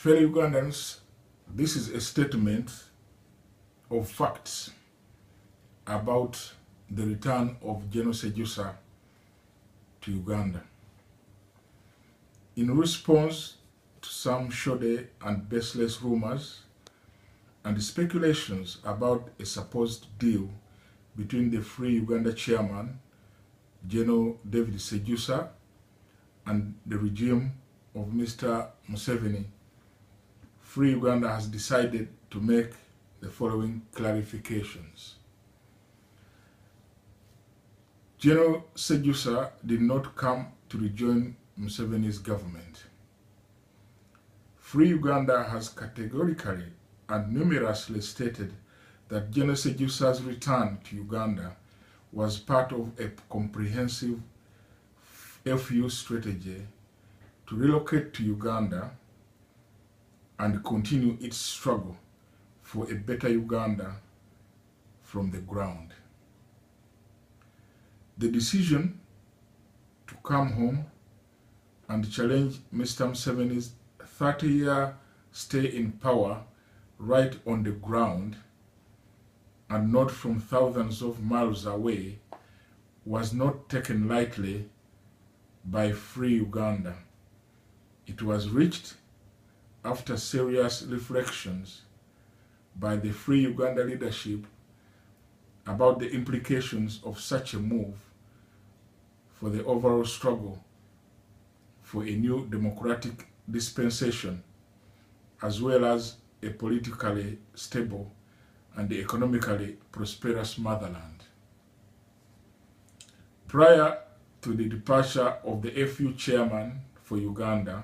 Fellow Ugandans, this is a statement of facts about the return of General Sejusa to Uganda. In response to some shoddy and baseless rumors and speculations about a supposed deal between the Free Uganda chairman, General David Sejusa, and the regime of Mr. Museveni, Free Uganda has decided to make the following clarifications. General Sejusa did not come to rejoin Museveni's government. Free Uganda has categorically and numerously stated that General Sejusa's return to Uganda was part of a comprehensive FU strategy to relocate to Uganda and continue its struggle for a better Uganda from the ground. The decision to come home and challenge Mr. Museveni's 30-year stay in power right on the ground and not from thousands of miles away was not taken lightly by Free Uganda. It was reached after serious reflections by the Free Uganda leadership about the implications of such a move for the overall struggle for a new democratic dispensation, as well as a politically stable and economically prosperous motherland. Prior to the departure of the FU chairman for Uganda,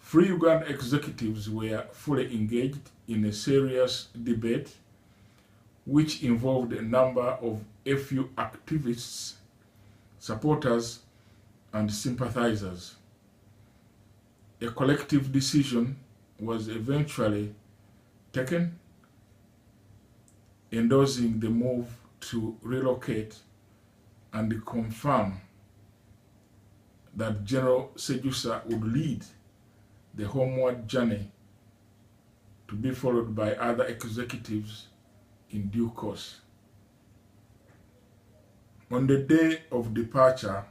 Free Uganda executives were fully engaged in a serious debate which involved a number of FU activists, supporters, and sympathizers. A collective decision was eventually taken, endorsing the move to relocate and confirm that General Sejusa would lead the homeward journey to be followed by other executives in due course. On the day of departure,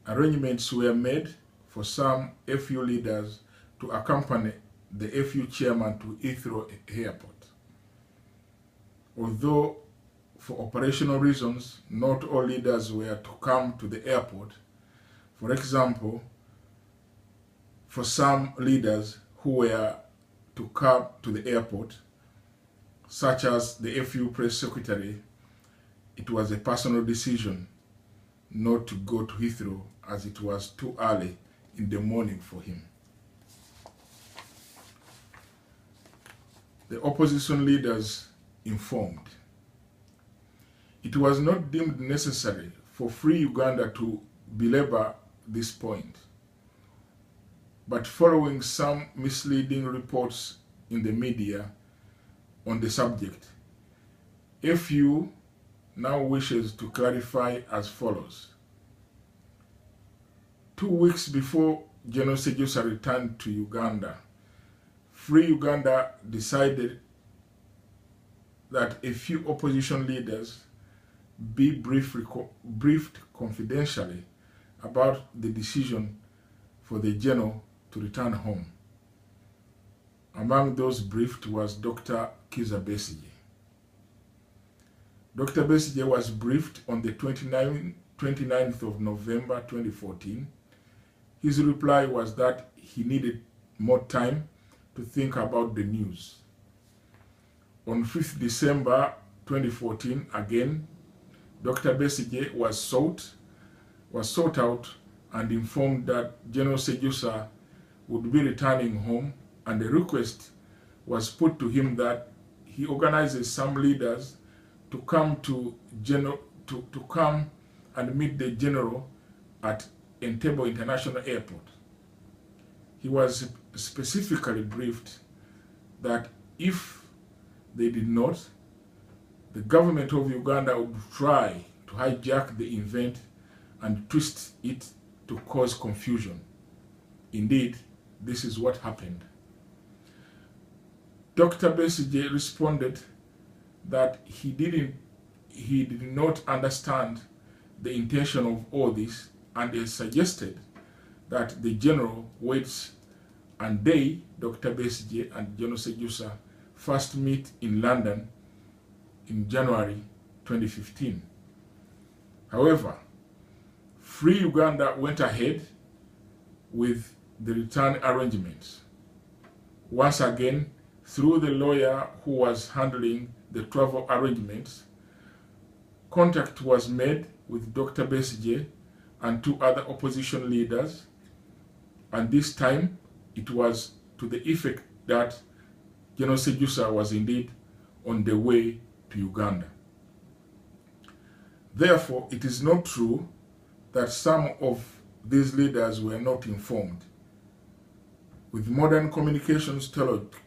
arrangements were made for some FU leaders to accompany the FU chairman to Heathrow Airport. Although for operational reasons, not all leaders were to come to the airport. For example, for some leaders who were to come to the airport, such as the FU press secretary, it was a personal decision not to go to Heathrow as it was too early in the morning for him. The opposition leaders informed. It was not deemed necessary for Free Uganda to belabor this point, but following some misleading reports in the media on the subject, FU now wishes to clarify as follows. 2 weeks before General Sejusa returned to Uganda, Free Uganda decided that a few opposition leaders be briefed confidentially about the decision for the General to return home. Among those briefed was Dr. Kizza Besigye. Dr. Besigye was briefed on the 29th of November 2014. His reply was that he needed more time to think about the news. On 5th December 2014, again, Dr. Besigye was sought out and informed that General Sejusa would be returning home, and a request was put to him that he organizes some leaders to come to come and meet the General at Entebbe International Airport. He was specifically briefed that if they did not, the government of Uganda would try to hijack the event and twist it to cause confusion. Indeed, this is what happened. Dr. Besigye responded that he did not understand the intention of all this, and he suggested that the general waits and they, Dr. Besigye and General Sejusa, first meet in London in January 2015. However, Free Uganda went ahead with the return arrangements. Once again, through the lawyer who was handling the travel arrangements, contact was made with Dr. Besigye and two other opposition leaders, and this time it was to the effect that General Sejusa was indeed on the way to Uganda. Therefore, it is not true that some of these leaders were not informed. With modern communications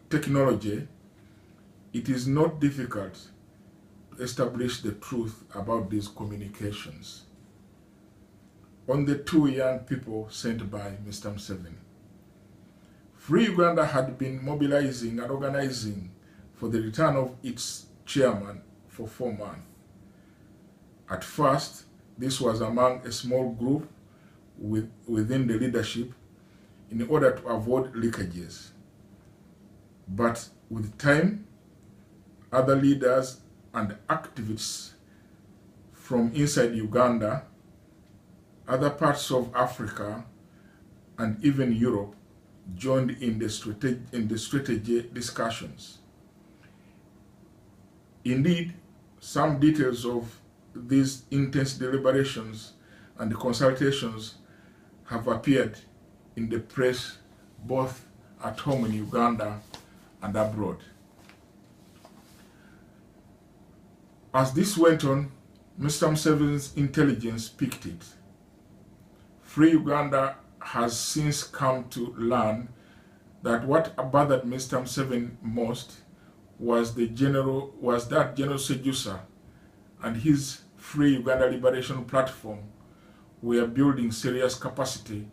technology, it is not difficult to establish the truth about these communications. On the two young people sent by Mr. Museveni, Free Uganda had been mobilizing and organizing for the return of its chairman for 4 months. At first, this was among a small group within the leadership in order to avoid leakages. But with time, other leaders and activists from inside Uganda, other parts of Africa, and even Europe joined in the strategy discussions. Indeed, some details of these intense deliberations and consultations have appeared in the press both at home in Uganda and abroad. As this went on, Mr. Museveni's intelligence picked it. Free Uganda has since come to learn that what bothered Mr. Museveni most was that General Sejusa and his Free Uganda Liberation Platform were building serious capacity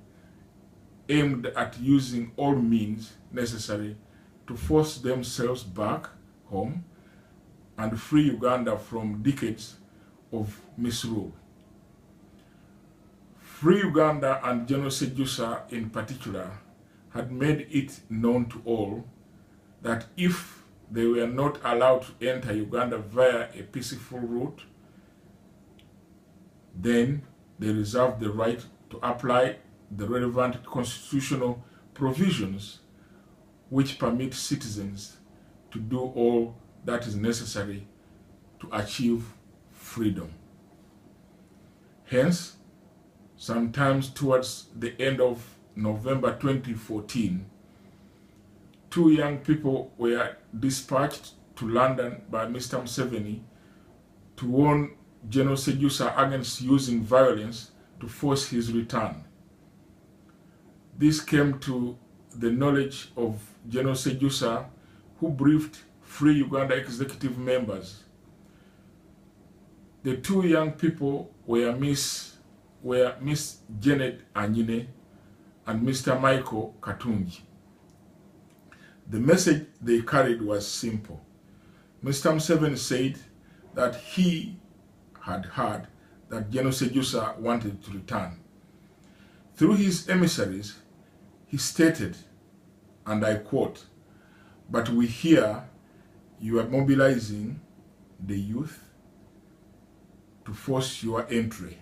aimed at using all means necessary to force themselves back home and free Uganda from decades of misrule. Free Uganda and General Sejusa in particular had made it known to all that if they were not allowed to enter Uganda via a peaceful route, then they reserved the right to apply the relevant constitutional provisions which permit citizens to do all that is necessary to achieve freedom. Hence, sometimes towards the end of November 2014, two young people were dispatched to London by Mr. Museveni to warn General Sejusa against using violence to force his return. This came to the knowledge of General Sejusa, who briefed Free Uganda executive members. The two young people were Miss Janet Anyine and Mr. Michael Katungi. The message they carried was simple. Mr. Museveni said that he had heard that General Sejusa wanted to return. Through his emissaries, he stated, and I quote, "But we hear you are mobilizing the youth to force your entry,"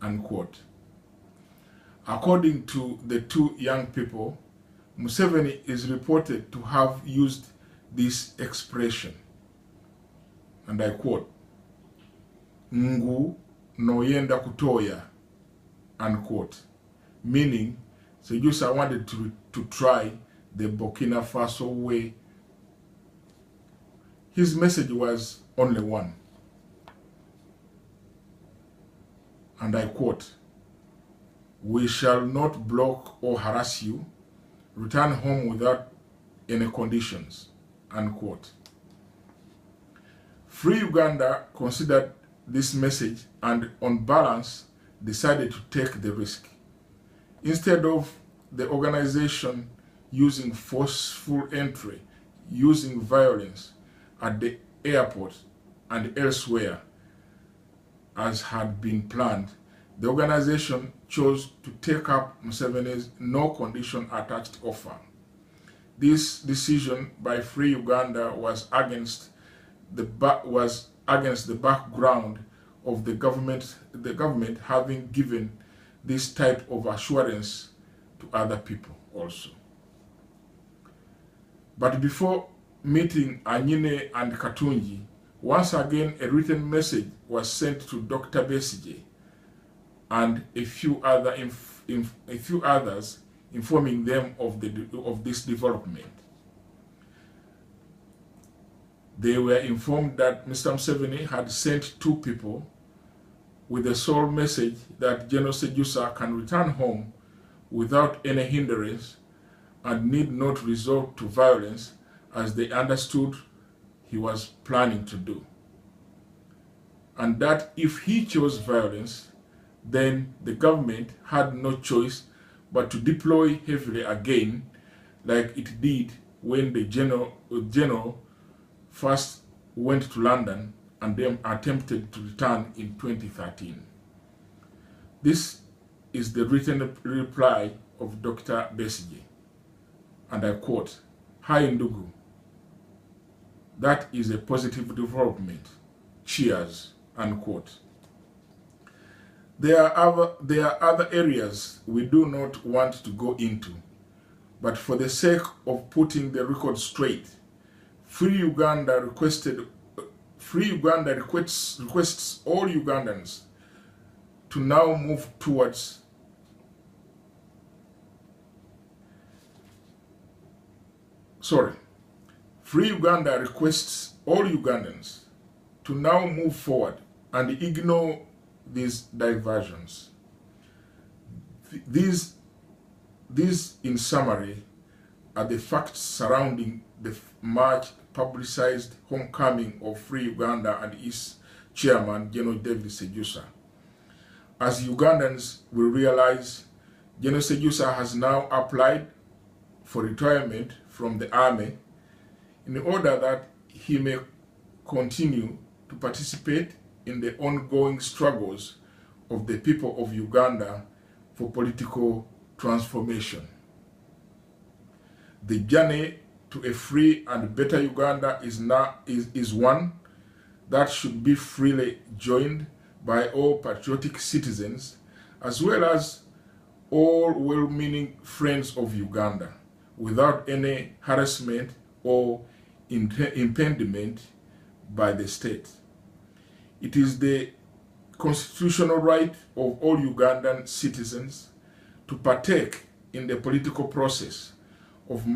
unquote. According to the two young people, Museveni is reported to have used this expression, and I quote, "Ngu noyenda kutoya," unquote, meaning Sejusa wanted to try the Burkina Faso way. His message was only one, and I quote, "We shall not block or harass you. Return home without any conditions," unquote. Free Uganda considered this message and, on balance, decided to take the risk. Instead of the organization using forceful entry, using violence at the airport and elsewhere, as had been planned, the organization chose to take up Museveni's no-condition attached offer. This decision by Free Uganda was against the background of the government having given this type of assurance to other people also. But before meeting Anyine and Katunji, once again a written message was sent to Dr. Besigye and a few others informing them of this development. They were informed that Mr. Museveni had sent 2 people with the sole message that General Sejusa can return home without any hindrance and need not resort to violence, as they understood he was planning to do. And that if he chose violence, then the government had no choice but to deploy heavily again, like it did when the general first went to London and then attempted to return in 2013. This is the written reply of Dr. Besigye, and I quote, "Hi Ndugu, that is a positive development. Cheers," unquote. There are other areas we do not want to go into, but for the sake of putting the record straight, Free Uganda requests all Ugandans to now move towards Free Uganda requests all Ugandans to now move forward and ignore these diversions. These, in summary, are the facts surrounding the much publicized homecoming of Free Uganda and its chairman, General David Sejusa. As Ugandans will realize, General Sejusa has now applied for retirement from the army in order that he may continue to participate in the ongoing struggles of the people of Uganda for political transformation. The journey to a free and better Uganda is one that should be freely joined by all patriotic citizens, as well as all well-meaning friends of Uganda, without any harassment or impediment by the state. It is the constitutional right of all Ugandan citizens to partake in the political process of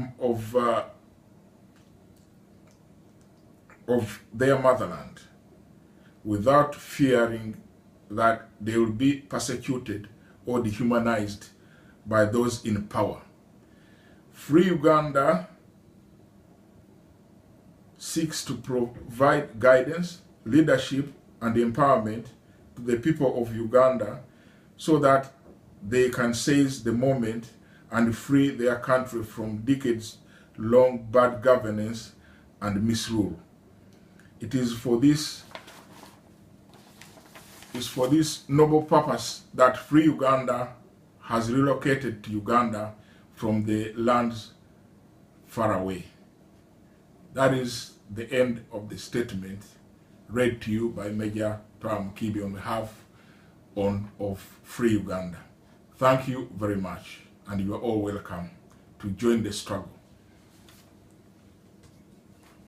their motherland without fearing that they will be persecuted or dehumanized by those in power. Free Uganda seeks to provide guidance, leadership, and empowerment to the people of Uganda so that they can seize the moment and free their country from decades-long bad governance and misrule. It is for this noble purpose that Free Uganda has relocated to Uganda from the lands far away. That is the end of the statement read to you by Major Tom Kibi on behalf of Free Uganda. Thank you very much, and you are all welcome to join the struggle.